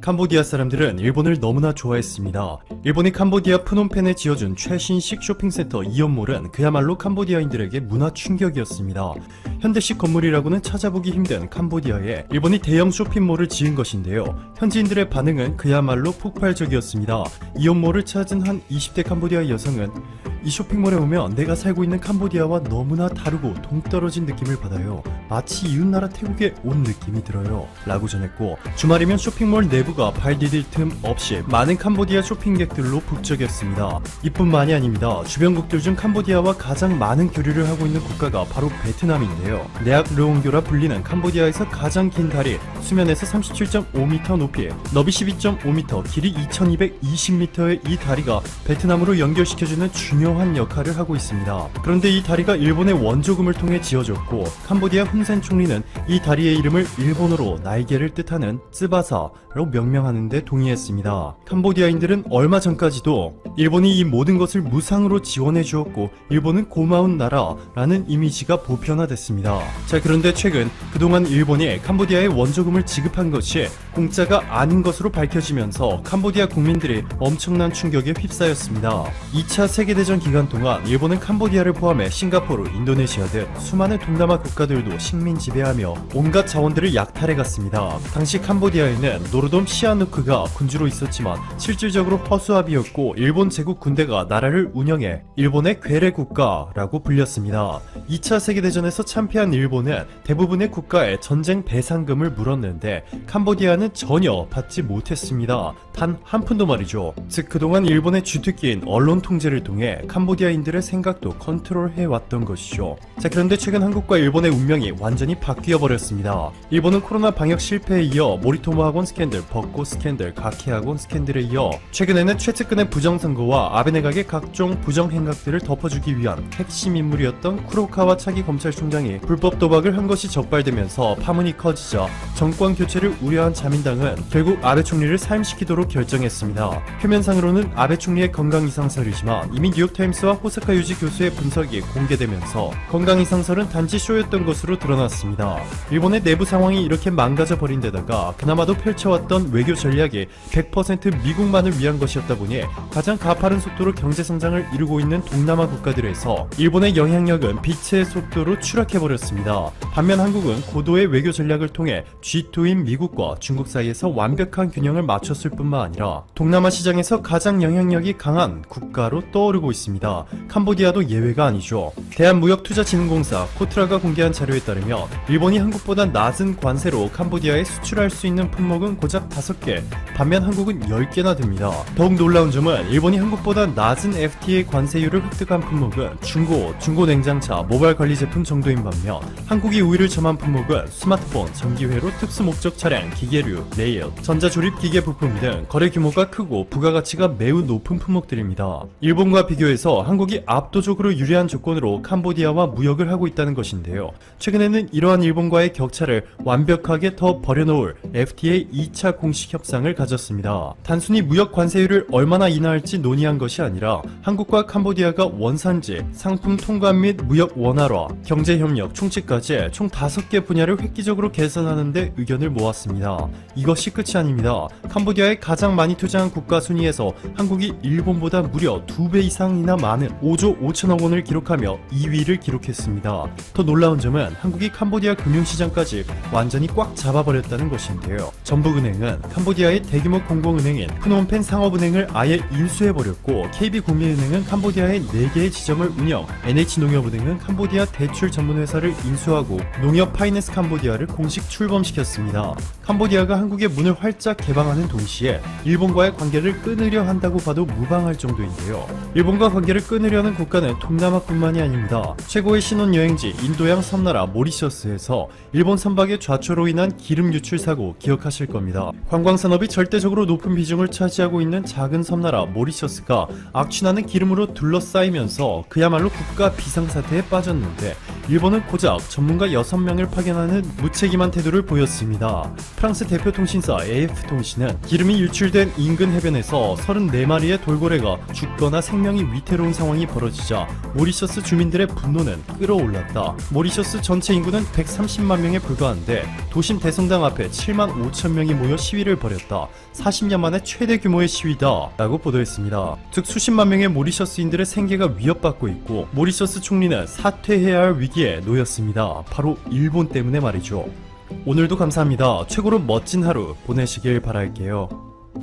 캄보디아 사람들은 일본을 너무나 좋아했습니다. 일본이 캄보디아 프놈펜에 지어준 최신식 쇼핑센터 이온몰은 그야말로 캄보디아인들에게 문화 충격이었습니다. 현대식 건물이라고는 찾아보기 힘든 캄보디아에 일본이 대형 쇼핑몰을 지은 것인데요. 현지인들의 반응은 그야말로 폭발적이었습니다. 이온몰을 찾은 한 20대 캄보디아 여성은 이 쇼핑몰에 오면 내가 살고 있는 캄보디아와 너무나 다르고 동떨어진 느낌을 받아요. 마치 이웃나라 태국에 온 느낌이 들어요. 라고 전했고, 주말이면 쇼핑몰 내부가 발 디딜 틈 없이 많은 캄보디아 쇼핑객들로 북적였습니다. 이뿐만이 아닙니다. 주변국들 중 캄보디아와 가장 많은 교류를 하고 있는 국가가 바로 베트남인데요. 네악 르옹교라 불리는 캄보디아에서 가장 긴 다리, 수면에서 37.5m 높이, 너비 12.5m, 길이 2220m의 이 다리가 베트남으로 연결시켜주는 중요한 역할을 하고 있습니다. 그런데 이 다리가 일본의 원조금을 통해 지어졌고, 캄보디아 훈센 총리는 이 다리의 이름을 일본어로 날개를 뜻하는 쯔바사로 명명하는 데 동의했습니다. 캄보디아인들은 얼마 전까지도 일본이 이 모든 것을 무상으로 지원해 주었고 일본은 고마운 나라라는 이미지가 보편화됐습니다. 자, 그런데 최근 그동안 일본이 캄보디아에 원조금을 지급한 것이 공짜가 아닌 것으로 밝혀지면서 캄보디아 국민들이 엄청난 충격에 휩싸였습니다. 2차 세계대전 기간 동안 일본은 캄보디아를 포함해 싱가포르, 인도네시아 등 수많은 동남아 국가들도 식민 지배하며 온갖 자원들을 약탈해갔습니다. 당시 캄보디아에는 노르돔 시아누크가 군주로 있었지만 실질적으로 허수아비였고 일본 제국 군대가 나라를 운영해 일본의 괴뢰 국가라고 불렸습니다. 2차 세계대전에서 참패한 일본은 대부분의 국가에 전쟁 배상금을 물었는데 캄보디아는 전혀 받지 못했습니다. 단 한 푼도 말이죠. 즉 그동안 일본의 주특기인 언론 통제를 통해 캄보디아인들의 생각도 컨트롤해왔던 것이죠. 자, 그런데 최근 한국과 일본의 운명이 완전히 바뀌어버렸습니다. 일본은 코로나 방역 실패에 이어 모리토모 학원 스캔들, 벚꽃 스캔들, 가케 학원 스캔들에 이어 최근에는 최측근의 부정선거와 아베 내각의 각종 부정행각들을 덮어주기 위한 핵심 인물이었던 쿠로카와 차기 검찰총장이 불법 도박을 한 것이 적발되면서 파문이 커지자 정권 교체를 우려한 자민당은 결국 아베 총리를 사임시키도록 결정했습니다. 표면상으로는 아베 총리의 건강 이상설이지만 이미 뉴욕타임스와 호사카 유지 교수의 분석이 공개되면서 건강 이상설은 단지 쇼였던 것으로 드러났습니다. 일본의 내부 상황이 이렇게 망가져 버린 데다가 그나마도 펼쳐왔던 외교 전략이 100% 미국만을 위한 것이었다 보니 가장 가파른 속도로 경제 성장을 이루고 있는 동남아 국가들에서 일본의 영향력은 빛의 속도로 추락해버렸습니다. 반면 한국은 고도의 외교 전략을 통해 G2인 미국과 중국 사이에서 완벽한 균형을 맞췄을 뿐만 아니라 동남아 시장에서 가장 영향력이 강한 국가로 떠오르고 있습니다. 캄보디아도 예외가 아니죠. 대한무역투자진흥공사 코트라가 공개한 자료에 따르면 일본이 한국보다 낮은 관세로 캄보디아에 수출할 수 있는 품목은 고작 5개, 반면 한국은 10개나 됩니다. 더욱 놀라운 점은 일본이 한국보다 낮은 FTA 관세율을 획득한 품목은 중고 냉장차, 모바일 관리 제품 정도인 반면 한국이 우위를 점한 품목은 스마트폰, 전기회로, 특수 목적 차량, 기계류, 네일, 전자조립 기계 부품 등 거래 규모가 크고 부가가치가 매우 높은 품목들입니다. 일본과 비교해서 한국이 압도적으로 유리한 조건으로 캄보디아와 무역을 하고 있다는 것인데요. 최근에는 이러한 일본과의 격차를 완벽하게 더 버려놓을 FTA 2차 공식 협상을 가졌습니다. 단순히 무역 관세율을 얼마나 인하할지 논의한 것이 아니라 한국과 캄보디아가 원산지, 상품 통관 및 무역 원활화, 경제협력, 총칙까지 총 5개 분야를 획기적으로 개선하는 데 의견을 모았습니다. 이것이 끝이 아닙니다. 캄보디아에 가장 많이 투자한 국가 순위에서 한국이 일본보다 무려 2배 이상이나 많은 5조 5천억 원을 기록하며 2위를 기록했습니다. 더 놀라운 점은 한국이 캄보디아 금융시장까지 완전히 꽉 잡아버렸다는 것인데요. 전북은행은 캄보디아의 대규모 공공은행인 프놈펜 상업은행을 아예 인수해버렸고, KB국민은행은 캄보디아의 4개의 지점을 운영, NH농협은행은 캄보디아 대출 전문회사를 인수하고 농협 파이낸스 캄보디아를 공식 출범시켰습니다. 캄보디아가 한국의 문을 활짝 개방하는 동시에 일본과의 관계를 끊으려 한다고 봐도 무방할 정도인데요. 일본과 관계를 끊으려는 국가는 동남아뿐만이 아닙니다. 최고의 신혼여행지 인도양 섬나라 모리셔스에서 일본 선박의 좌초로 인한 기름 유출 사고 기억하실 겁니다. 관광산업이 절대적으로 높은 비중을 차지하고 있는 작은 섬나라 모리셔스가 악취나는 기름으로 둘러싸이면서 그야말로 국가 비상사태에 빠졌는데 일본은 고작 전문가 6명을 파견하는 무책임한 태도를 보였습니다. 프랑스 대표 통신사 AF통신은 기름이 유출된 인근 해변에서 34마리의 돌고래가 죽거나 생명이 위태로운 상황이 벌어지자 모리셔스 주민들의 분노는 끌어올랐다. 모리셔스 전체 인구는 130만 명에 불과한데 도심 대성당 앞에 7만 5천 명이 모여 시위를 벌였다. 40년 만에 최대 규모의 시위다 라고 보도했습니다. 즉 수십만 명의 모리셔스인들의 생계가 위협받고 있고 모리셔스 총리는 사퇴해야 할 위기에 놓였습니다. 바로 일본 때문에 말이죠. 오늘도 감사합니다. 최고로 멋진 하루 보내시길 바랄게요.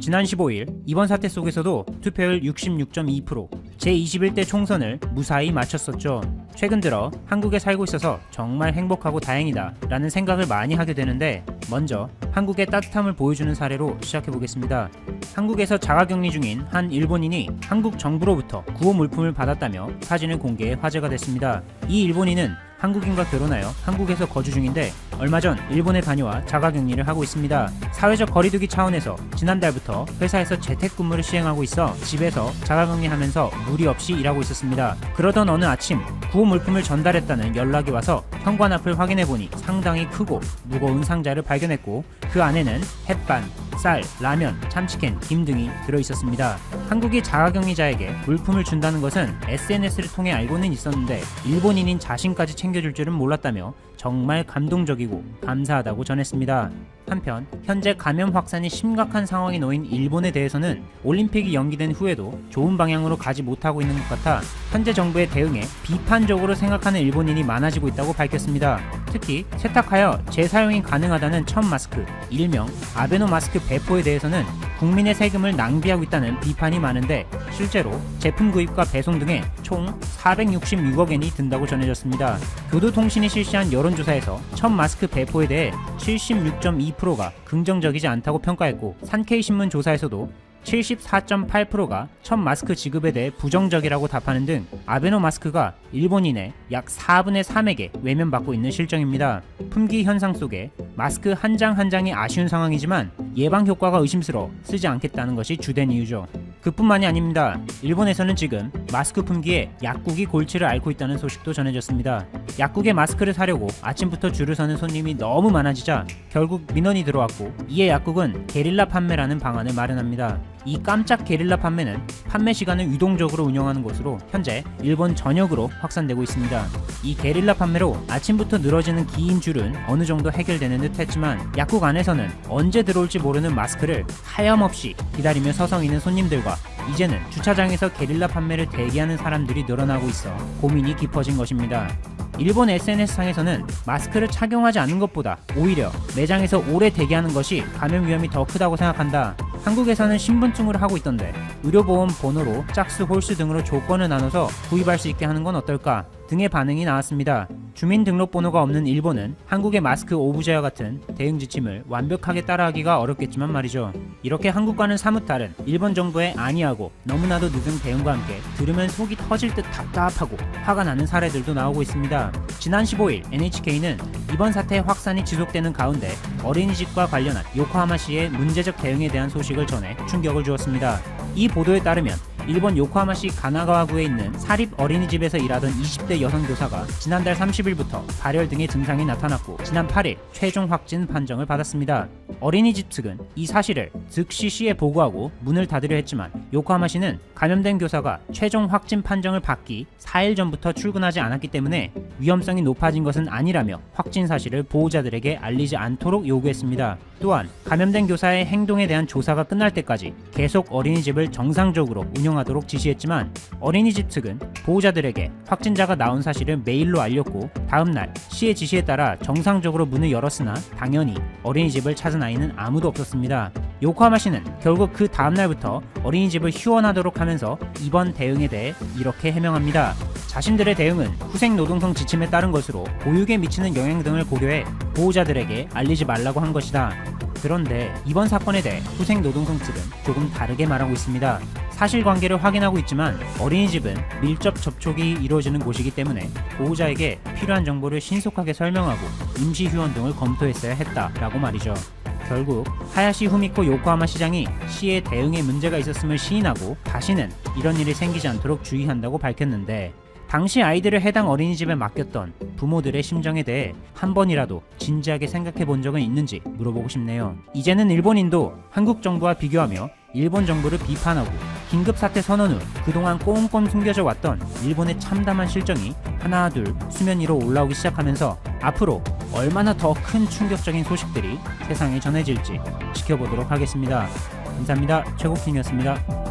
지난 15일 이번 사태 속에서도 투표율 66.2%, 제21대 총선을 무사히 마쳤었죠. 최근 들어 한국에 살고 있어서 정말 행복하고 다행이다 라는 생각을 많이 하게 되는데 먼저 한국의 따뜻함을 보여주는 사례로 시작해보겠습니다. 한국에서 자가격리 중인 한 일본인이 한국 정부로부터 구호 물품을 받았다며 사진을 공개해 화제가 됐습니다. 이 일본인은 한국인과 결혼하여 한국에서 거주 중인데 얼마 전 일본에 다녀와 자가격리를 하고 있습니다. 사회적 거리두기 차원에서 지난달부터 회사에서 재택근무를 시행하고 있어 집에서 자가격리하면서 무리 없이 일하고 있었습니다. 그러던 어느 아침 구호 물품을 전달했다는 연락이 와서 현관 앞을 확인해보니 상당히 크고 무거운 상자를 발견했고 그 안에는 햇반, 쌀, 라면, 참치캔, 김 등이 들어있었습니다. 한국이 자가격리자에게 물품을 준다는 것은 SNS를 통해 알고는 있었는데 일본인인 자신까지 챙겨줄 줄은 몰랐다며 정말 감동적이고 감사하다고 전했습니다. 한편 현재 감염 확산이 심각한 상황이 놓인 일본에 대해서는 올림픽이 연기된 후에도 좋은 방향으로 가지 못하고 있는 것 같아 현재 정부의 대응에 비판적으로 생각하는 일본인이 많아지고 있다고 밝혔습니다. 특히 세탁하여 재사용이 가능하다는 첫 마스크, 일명 아베노 마스크 배포에 대해서는 국민의 세금을 낭비하고 있다는 비판이 많은데 실제로 제품 구입과 배송 등에 총 466억엔이 든다고 전해졌습니다. 교도통신이 실시한 여론조사에서 첫 마스크 배포에 대해 76.2%가 긍정적이지 않다고 평가했고 산케이신문 조사에서도 74.8%가 첫 마스크 지급에 대해 부정적이라고 답하는 등 아베노 마스크가 일본인의 약 4분의 3에게 외면받고 있는 실정입니다. 품귀 현상 속에 마스크 한 장 한 장이 아쉬운 상황이지만 예방 효과가 의심스러워 쓰지 않겠다는 것이 주된 이유죠. 그뿐만이 아닙니다. 일본에서는 지금 마스크 품귀에 약국이 골치를 앓고 있다는 소식도 전해졌습니다. 약국에 마스크를 사려고 아침부터 줄을 서는 손님이 너무 많아지자 결국 민원이 들어왔고 이에 약국은 게릴라 판매라는 방안을 마련합니다. 이 깜짝 게릴라 판매는 판매 시간을 유동적으로 운영하는 것으로 현재 일본 전역으로 확산되고 있습니다. 이 게릴라 판매로 아침부터 늘어지는 긴 줄은 어느 정도 해결되는 듯 했지만 약국 안에서는 언제 들어올지 모르는 마스크를 하염없이 기다리며 서성이는 손님들과 이제는 주차장에서 게릴라 판매를 대기하는 사람들이 늘어나고 있어 고민이 깊어진 것입니다. 일본 SNS상에서는 마스크를 착용하지 않는 것보다 오히려 매장에서 오래 대기하는 것이 감염 위험이 더 크다고 생각한다. 한국에서는 신분증으로 하고 있던데 의료보험 번호로 짝수, 홀수 등으로 조건을 나눠서 구입할 수 있게 하는 건 어떨까 등의 반응이 나왔습니다. 주민등록번호가 없는 일본은 한국의 마스크 오브제와 같은 대응 지침을 완벽하게 따라하기가 어렵겠지만 말이죠. 이렇게 한국과는 사뭇 다른 일본 정부의 안이하고 너무나도 늦은 대응과 함께 들으면 속이 터질 듯 답답하고 화가 나는 사례들도 나오고 있습니다. 지난 15일 NHK는 이번 사태의 확산이 지속되는 가운데 어린이집과 관련한 요코하마시의 문제적 대응에 대한 소식을 전해 충격을 주었습니다. 이 보도에 따르면 일본 요코하마시 가나가와구에 있는 사립 어린이집에서 일하던 20대 여성 교사가 지난달 30일부터 발열 등의 증상이 나타났고 지난 8일 최종 확진 판정을 받았습니다. 어린이집 측은 이 사실을 즉시 시에 보고하고 문을 닫으려 했지만 요코하마시는 감염된 교사가 최종 확진 판정을 받기 4일 전부터 출근하지 않았기 때문에 위험성이 높아진 것은 아니라며 확진 사실을 보호자들에게 알리지 않도록 요구했습니다. 또한 감염된 교사의 행동에 대한 조사가 끝날 때까지 계속 어린이집을 정상적으로 운영하도록 지시했지만 어린이집 측은 보호자들에게 확진자가 나온 사실을 메일로 알렸고 다음날 시의 지시에 따라 정상적으로 문을 열었으나 당연히 어린이집을 찾은 아이는 아무도 없었습니다. 요코하마시는 결국 그 다음날부터 어린이집을 휴원하도록 하면서 이번 대응에 대해 이렇게 해명합니다. 자신들의 대응은 후생노동성 지침에 따른 것으로 보육에 미치는 영향 등을 고려해 보호자들에게 알리지 말라고 한 것이다. 그런데 이번 사건에 대해 후생노동성 측은 조금 다르게 말하고 있습니다. 사실관계를 확인하고 있지만 어린이집은 밀접 접촉이 이루어지는 곳이기 때문에 보호자에게 필요한 정보를 신속하게 설명하고 임시 휴원 등을 검토했어야 했다라고 말이죠. 결국 하야시 후미코 요코하마 시장이 시의 대응에 문제가 있었음을 시인하고 다시는 이런 일이 생기지 않도록 주의한다고 밝혔는데 당시 아이들을 해당 어린이집에 맡겼던 부모들의 심정에 대해 한 번이라도 진지하게 생각해 본 적은 있는지 물어보고 싶네요. 이제는 일본인도 한국 정부와 비교하며 일본 정부를 비판하고 긴급 사태 선언 후 그동안 꼼꼼 숨겨져 왔던 일본의 참담한 실정이 하나 둘 수면 위로 올라오기 시작하면서 앞으로 얼마나 더 큰 충격적인 소식들이 세상에 전해질지 지켜보도록 하겠습니다. 감사합니다. 최국팀이었습니다.